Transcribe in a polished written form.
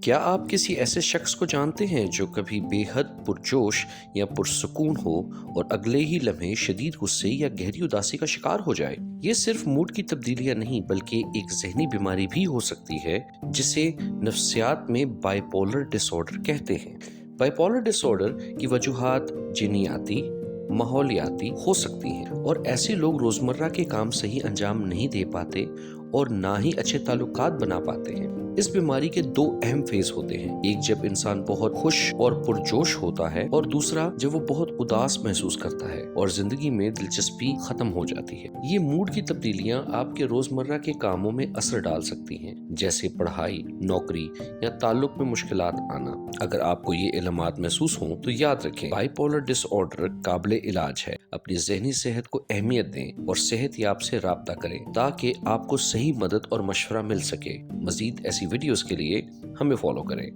کیا آپ کسی ایسے شخص کو جانتے ہیں جو کبھی بے حد پرجوش یا پرسکون ہو اور اگلے ہی لمحے شدید غصے یا گہری اداسی کا شکار ہو جائے؟ یہ صرف موڈ کی تبدیلیاں نہیں بلکہ ایک ذہنی بیماری بھی ہو سکتی ہے جسے نفسیات میں بائی پولر ڈس آرڈر کہتے ہیں۔ بائی پولر ڈس آرڈر کی وجوہات جینیاتی، ماحولیاتی ہو سکتی ہیں، اور ایسے لوگ روزمرہ کے کام صحیح انجام نہیں دے پاتے اور نہ ہی اچھے تعلقات بنا پاتے ہیں۔ اس بیماری کے دو اہم فیز ہوتے ہیں، ایک جب انسان بہت خوش اور پرجوش ہوتا ہے اور دوسرا جب وہ بہت اداس محسوس کرتا ہے اور زندگی میں دلچسپی ختم ہو جاتی ہے۔ یہ موڈ کی تبدیلیاں آپ کے روزمرہ کے کاموں میں اثر ڈال سکتی ہیں، جیسے پڑھائی، نوکری یا تعلق میں مشکلات آنا۔ اگر آپ کو یہ علامات محسوس ہوں تو یاد رکھیں، بائی پولر ڈس آرڈر قابل علاج ہے۔ اپنی ذہنی صحت کو اہمیت دیں اور صحت یاب سے رابطہ کریں تاکہ آپ کو صحیح مدد اور مشورہ مل سکے۔ مزید ایسی ویڈیوز کے لیے ہمیں فالو کریں۔